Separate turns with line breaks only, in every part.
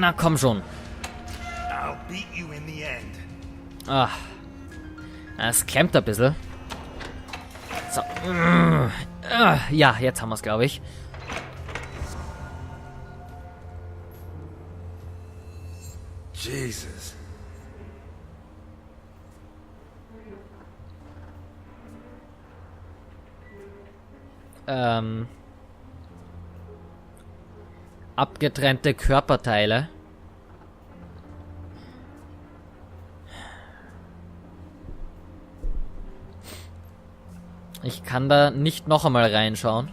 na komm schon.
I'll beat you in the end.
Ah. Es klemmt ein bisschen. So. Ja, jetzt haben wir es, glaube ich.
Jesus.
Abgetrennte Körperteile. Ich kann da nicht noch einmal reinschauen.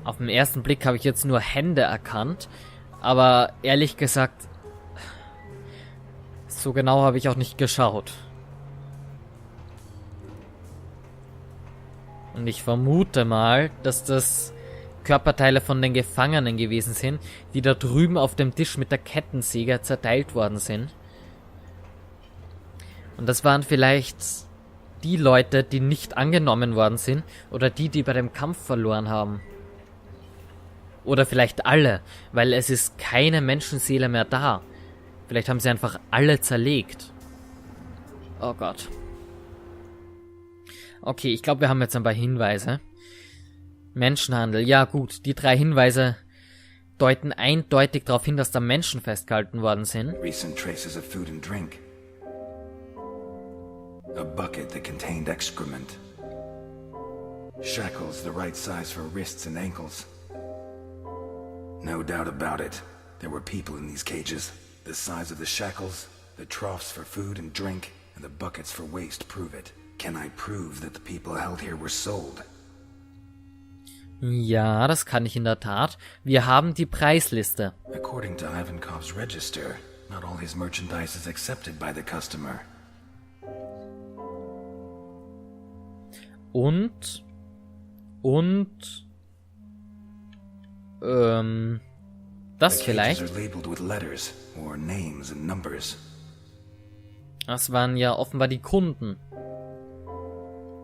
Auf den ersten Blick habe ich jetzt nur Hände erkannt. Aber ehrlich gesagt, so genau habe ich auch nicht geschaut. Und ich vermute mal, dass das Körperteile von den Gefangenen gewesen sind, die da drüben auf dem Tisch mit der Kettensäge zerteilt worden sind. Und das waren vielleicht die Leute, die nicht angenommen worden sind, oder die bei dem Kampf verloren haben. Oder vielleicht alle, weil es ist keine Menschenseele mehr da. Vielleicht haben sie einfach alle zerlegt. Oh Gott. Okay, ich glaube, wir haben jetzt ein paar Hinweise. Menschenhandel, ja gut, die 3 Hinweise deuten eindeutig darauf hin, dass da Menschen festgehalten worden sind.
Recent traces of food and drink. A bucket that contained excrement. Shackles the right size for wrists and ankles. No doubt about it. There were people in these cages. The size of the shackles, the troughs for food and drink, and the buckets for waste prove it. Can I prove that the people held here were sold?
Ja, das kann ich in der Tat. Wir haben die Preisliste.
According to Ivankov's register, not all his merchandise is accepted by the customer.
Und das vielleicht. Das waren ja offenbar die Kunden.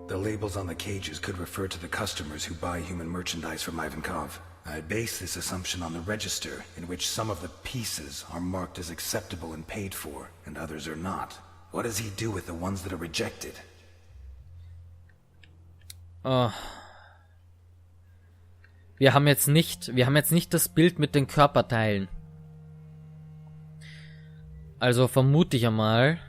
The labels on the cages could refer to the customers who buy human merchandise from Ivankov. I base this assumption on the register, in which some of the pieces are marked as acceptable and paid for, and others are not. What does he do with the ones that are rejected?
Oh. Wir haben jetzt nicht das Bild mit den Körperteilen. Also vermute ich einmal,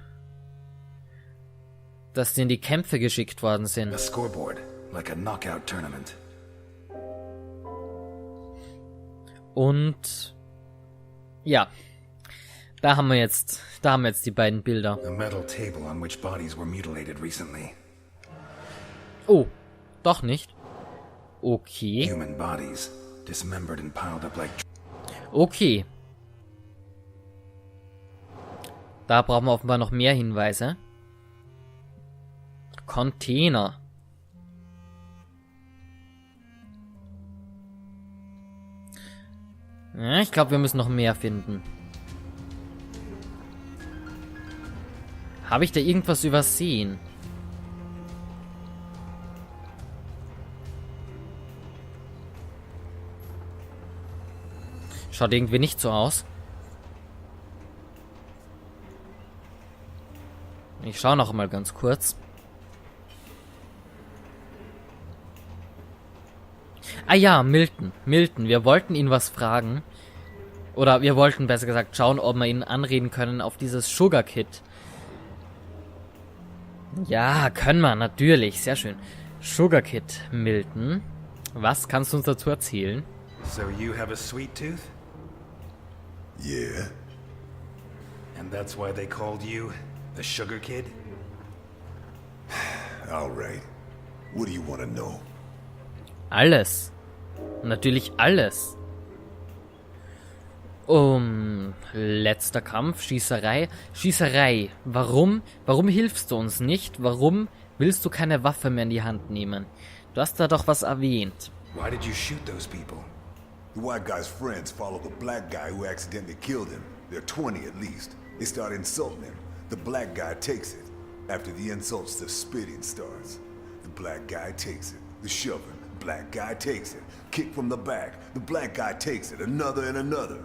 dass die in die Kämpfe geschickt worden sind.
A scoreboard, like a knockout tournament.
Und ja, da haben wir jetzt die beiden Bilder.
A metal table on which bodies were mutilated recently.
Oh, doch nicht. Okay.
Human bodies, dismembered and piled up like...
Okay. Da brauchen wir offenbar noch mehr Hinweise. Container. Ja, ich glaube, wir müssen noch mehr finden. Habe ich da irgendwas übersehen? Schaut irgendwie nicht so aus. Ich schaue noch mal ganz kurz. Ah ja, Milton. Wir wollten ihn was fragen. Oder wir wollten besser gesagt schauen, ob wir ihn anreden können auf dieses Sugar Kit. Ja, können wir, natürlich. Sehr schön. Sugar Kit, Milton. Was kannst du uns dazu erzählen?
So you have a sweet tooth?
Yeah.
And that's why they called you the Sugar Kid?
All right. What do you want to know?
Alles. Natürlich alles. Letzter Kampf, Schießerei. Schießerei. Warum? Warum hilfst du uns nicht? Warum willst du keine Waffe mehr in die Hand nehmen? Du hast da doch was erwähnt.
Why did you shoot those people?
The white guy's friends follow the black guy who accidentally killed him. They're 20 at least. They start insulting him. The black guy takes it. After the insults, the spitting starts. The black guy takes it. The shoving. Black guy takes it. Kick from the back. The black guy takes it. Another and another.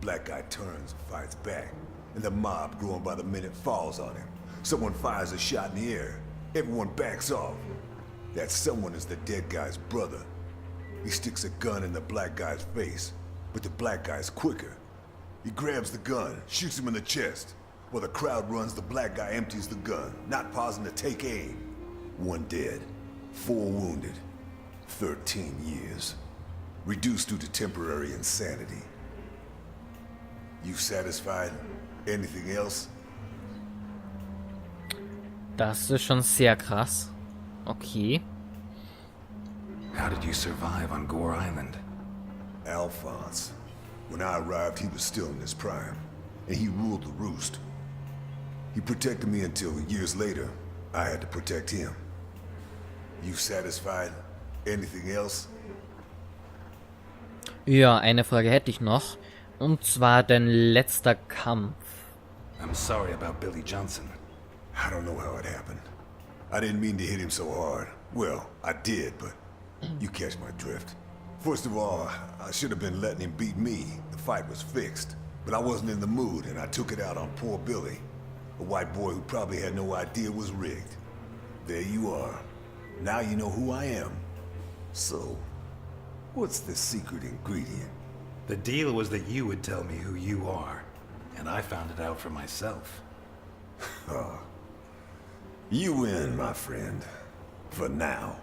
Black guy turns and fights back, and the mob, growing by the minute, falls on him. Someone fires a shot in the air. Everyone backs off. That someone is the dead guy's brother. He sticks a gun in the black guy's face, but the black guy's quicker. He grabs the gun, shoots him in the chest. While the crowd runs, the black guy empties the gun, not pausing to take aim. 1 dead, 4 wounded, 13 years. Reduced due to temporary insanity. You satisfied? Anything else?
Das ist schon sehr krass. Okay.
How did you survive on Gore Island?
Alphonse. When I arrived, he was still in his prime, and he ruled the roost. He protected me until, years later, I had to protect him. You satisfied? Anything else?
Ja, eine Frage hätte ich noch. Und zwar dein letzter Kampf.
I'm sorry about Billy Johnson.
I don't know how it happened. I didn't mean to hit him so hard. Well, I did, but you catch my drift. First of all, I should have been letting him beat me. The fight was fixed. But I wasn't in the mood, and I took it out on poor Billy. A white boy who probably had no idea was rigged. There you are. Now you know who I am. So, what's the secret ingredient?
The deal was that you would tell me who you are, and I found it out for myself.
You win, my friend. For now.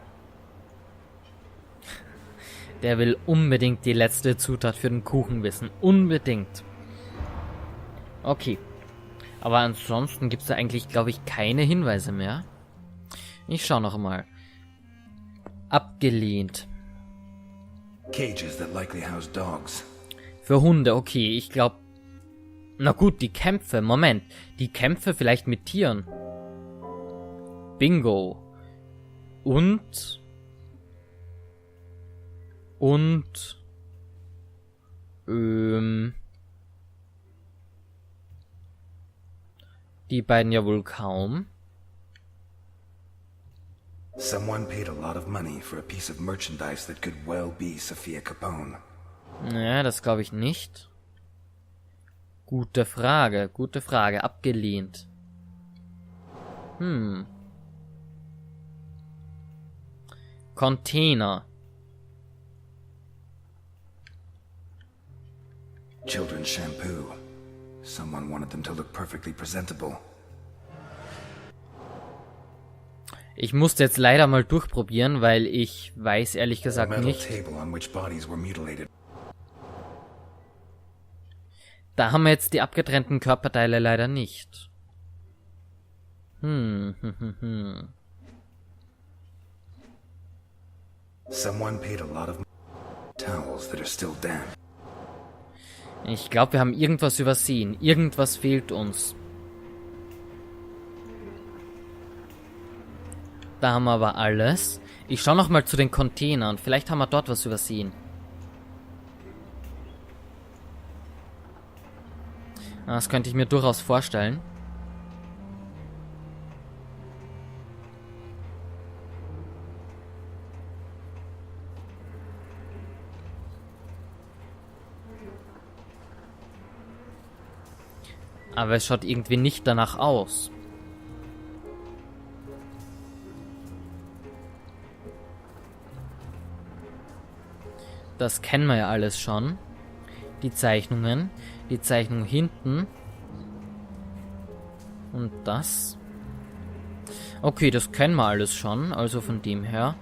Der will unbedingt die letzte Zutat für den Kuchen wissen. Unbedingt. Okay. Aber ansonsten gibt es da eigentlich, glaube ich, keine Hinweise mehr. Ich schau noch mal. Abgelehnt.
Cages that likely house dogs.
Für Hunde, okay. Ich glaube... Na gut, die Kämpfe. Moment. Die Kämpfe vielleicht mit Tieren. Bingo. Und... die beiden ja wohl kaum.
Someone paid a lot of money for a piece of merchandise that could well be Sophia Capone.
Ja, das glaube ich nicht. Gute Frage, gute Frage. Abgelehnt. Container.
Children's shampoo. Someone wanted them to look perfectly presentable.
Ich musste jetzt leider mal durchprobieren, weil ich weiß ehrlich
A
gesagt
metal
nicht.
table on which bodies were mutilated.
Da haben wir jetzt die abgetrennten Körperteile leider nicht.
Someone paid a lot of towels that are still damp.
Ich glaube, wir haben irgendwas übersehen. Irgendwas fehlt uns. Da haben wir aber alles. Ich schaue noch mal zu den Containern. Vielleicht haben wir dort was übersehen. Das könnte ich mir durchaus vorstellen. Aber es schaut irgendwie nicht danach aus. Das kennen wir ja alles schon. Die Zeichnungen. Die Zeichnung hinten. Und das. Okay, das kennen wir alles schon. Also von dem her.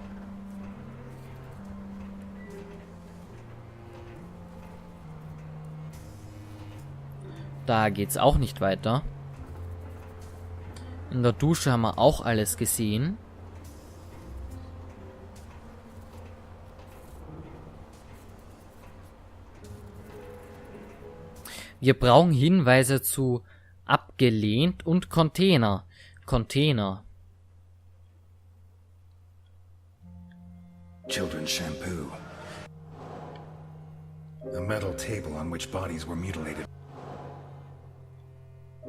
Da geht's auch nicht weiter. In der Dusche haben wir auch alles gesehen. Wir brauchen Hinweise zu abgelehnt und Container. Container.
Children's shampoo. A metal table on which bodies were mutilated.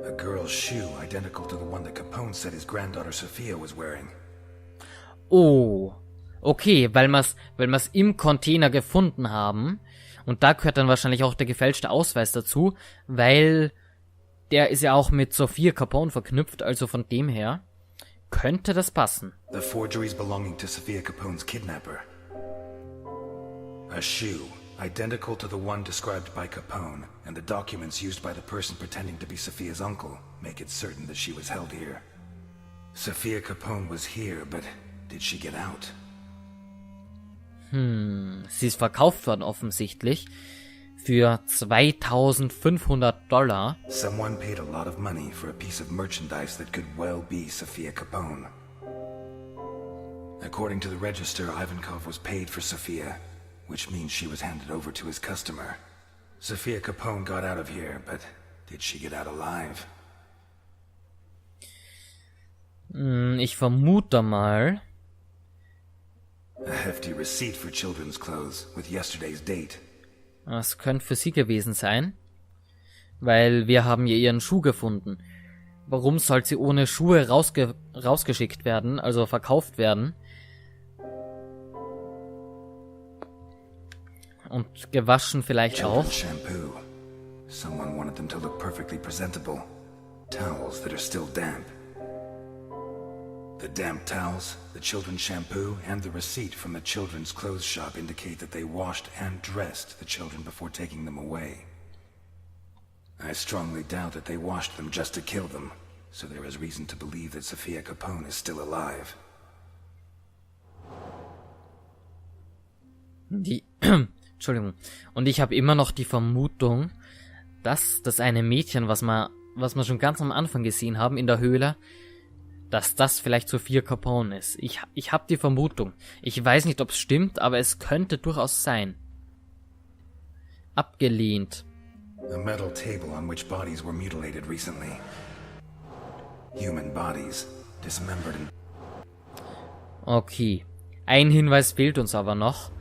A girl's shoe identical to the one that Capone said his granddaughter Sophia was wearing.
Oh, okay, weil wir's im Container gefunden haben Und da gehört dann wahrscheinlich auch der gefälschte Ausweis dazu, weil der ist ja auch mit Sophia Capone verknüpft, also von dem her könnte das passen.
The forgeries belonging to Sophia Capone's kidnapper. A shoe, identical to the one described by Capone, and the documents used by the person pretending to be Sophia's uncle make it certain that she was held here. Sophia Capone was here, but did she get out?
Sie ist verkauft worden offensichtlich für $2.500.
Someone paid a lot of money for a piece of merchandise that could well be Sophia Capone. According to the register, Ivankov was paid for Sophia, which means she was handed over to his customer. Sophia Capone got out of here, but did she get out alive?
Ich vermute mal.
A hefty receipt for children's clothes with yesterday's date.
Das könnte für sie gewesen sein, weil wir haben ja ihren Schuh gefunden. Warum soll sie ohne Schuhe rausgeschickt werden, also verkauft werden? Und gewaschen vielleicht auch.
Shampoo. Someone wanted them to look perfectly presentable. Towels that are still damp. The damp towels, the children's shampoo, and the receipt from the children's clothes shop indicate that they washed and dressed the children before taking them away. I strongly doubt that they washed them just to kill them, so there is reason to believe that Sophia Capone is still alive.
Entschuldigung. Und ich habe immer noch die Vermutung, dass das eine Mädchen, was wir schon ganz am Anfang gesehen haben in der Höhle, dass das vielleicht Sophia Capone ist. Ich habe die Vermutung. Ich weiß nicht, ob es stimmt, aber es könnte durchaus sein. Abgelehnt.
A metal table on which bodies were mutilated recently. Human bodies, dismembered and...
Okay. Ein Hinweis fehlt uns aber noch.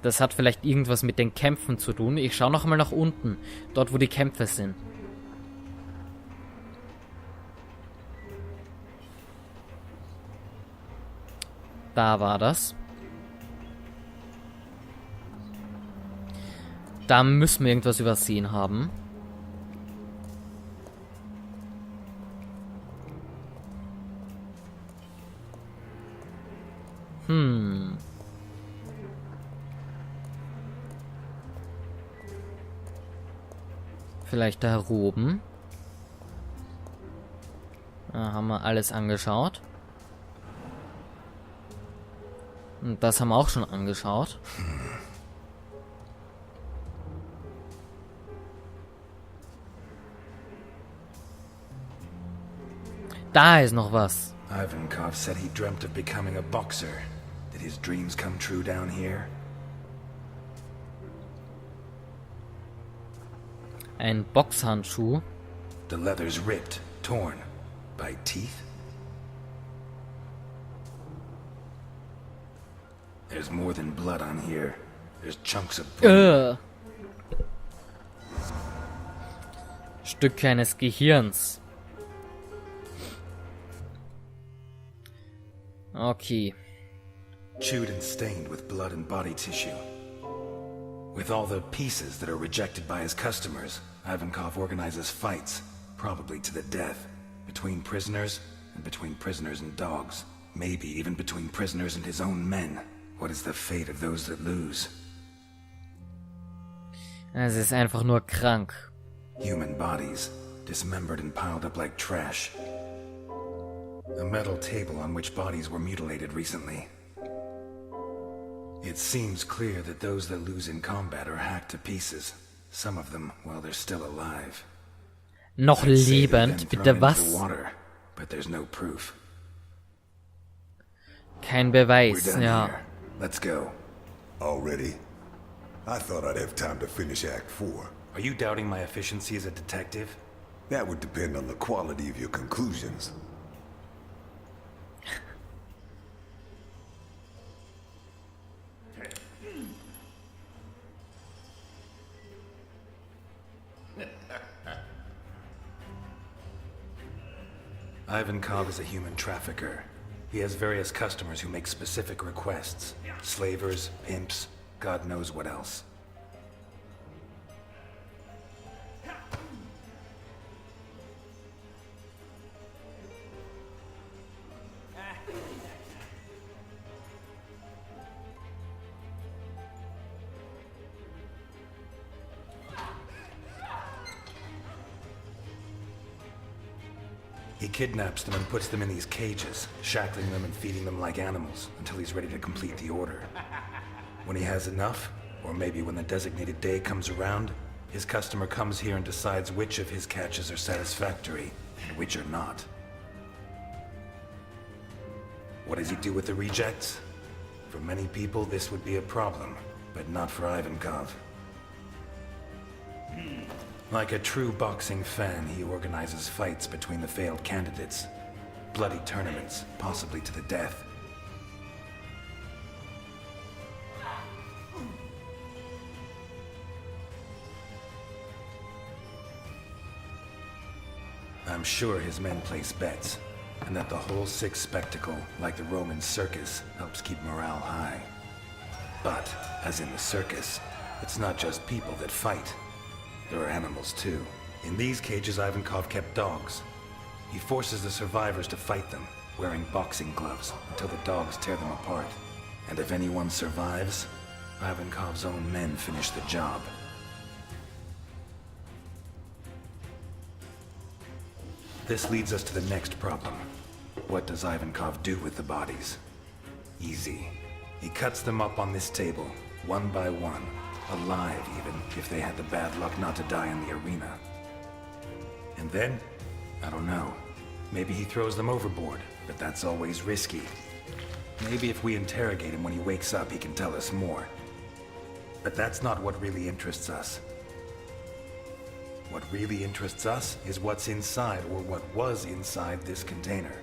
Das hat vielleicht irgendwas mit den Kämpfen zu tun. Ich schaue noch mal nach unten, dort wo die Kämpfe sind. Da war das. Da müssen wir irgendwas übersehen haben. Vielleicht da oben. Da haben wir alles angeschaut. Und das haben wir auch schon angeschaut. Da ist noch was.
Ivankov said he dreamt of becoming a boxer. Did his dreams come true down here?
Ein Boxhandschuh.
The leather's ripped, torn. By teeth? There's more than blood on here. There's chunks of bone.
Stücke eines Gehirns. Okay.
Chewed and stained with blood and body tissue. With all the pieces that are rejected by his customers, Ivankov organizes fights, probably to the death, between prisoners and between prisoners and dogs. Maybe even between prisoners and his own men. What is the fate of those that lose?
Es ist einfach nur krank.
Human bodies, dismembered and piled up like trash. A metal table on which bodies were mutilated recently. It seems clear that those that lose in combat are hacked to pieces. Some of them while they're still alive.
Noch lebend, bitte was?
Water, but there's no proof.
Kein Beweis, ja.
Here. Let's go.
Already? I thought I'd have time to finish Act 4.
Are you doubting my efficiency as a detective?
That would depend on the quality of your conclusions.
Ivankov is a human trafficker. He has various customers who make specific requests. Slavers, pimps, God knows what else. He kidnaps them and puts them in these cages, shackling them and feeding them like animals until he's ready to complete the order. When he has enough, or maybe when the designated day comes around, his customer comes here and decides which of his catches are satisfactory and which are not. What does he do with the rejects? For many people, this would be a problem, but not for Ivankov. Like a true boxing fan, he organizes fights between the failed candidates. Bloody tournaments, possibly to the death. I'm sure his men place bets, and that the whole sick spectacle, like the Roman circus, helps keep morale high. But, as in the circus, it's not just people that fight. There are animals too. In these cages, Ivankov kept dogs. He forces the survivors to fight them, wearing boxing gloves, until the dogs tear them apart. And if anyone survives, Ivankov's own men finish the job. This leads us to the next problem. What does Ivankov do with the bodies? Easy. He cuts them up on this table, one by one. Alive, even, if they had the bad luck not to die in the arena. And then, I don't know. Maybe he throws them overboard, but that's always risky. Maybe if we interrogate him when he wakes up, he can tell us more. But that's not what really interests us. What really interests us is what's inside, or what was inside this container.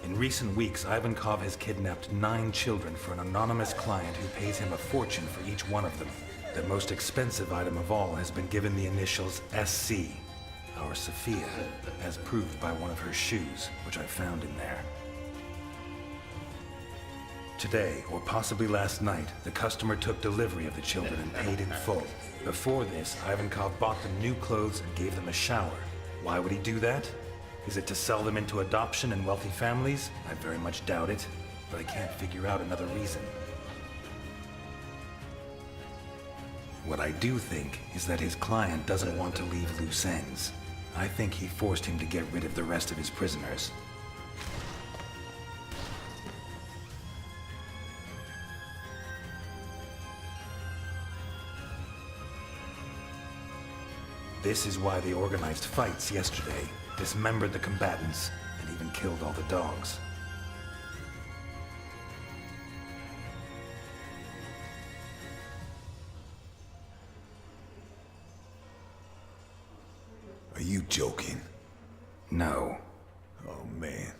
In recent weeks, Ivankov has kidnapped 9 children for an anonymous client who pays him a fortune for each one of them. The most expensive item of all has been given the initials SC, our Sophia, as proved by one of her shoes, which I found in there. Today, or possibly last night, the customer took delivery of the children and paid in full. Before this, Ivankov bought them new clothes and gave them a shower. Why would he do that? Is it to sell them into adoption in wealthy families? I very much doubt it, but I can't figure out another reason. What I do think is that his client doesn't want to leave loose ends. I think he forced him to get rid of the rest of his prisoners. This is why they organized fights yesterday, dismembered the combatants, and even killed all the dogs.
Are you joking?
No.
Oh, man.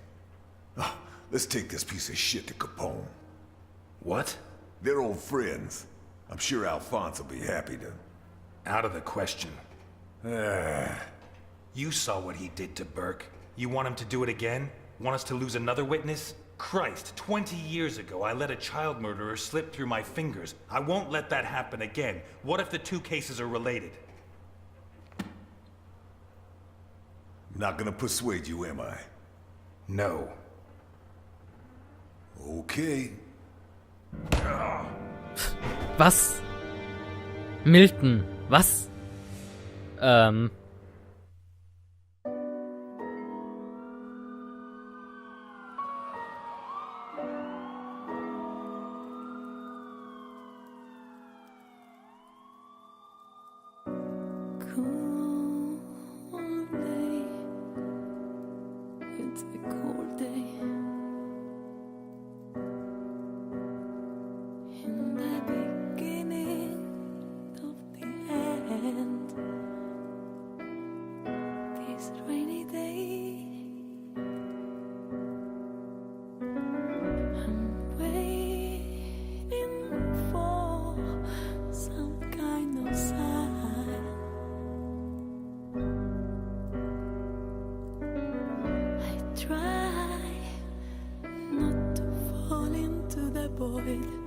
Ah, let's take this piece of shit to Capone.
What?
They're old friends. I'm sure Alphonse will be happy to...
Out of the question. You saw what he did to Burke. You want him to do it again? Want us to lose another witness? Christ, 20 years ago I let a child murderer slip through my fingers. I won't let that happen again. What if the two cases are related?
Not gonna persuade you, am I?
No.
Okay.
Was? Milton, was?
It's a cold day. In the beginning of the end, this rainy day, I'm waiting for some kind of sign. I try void.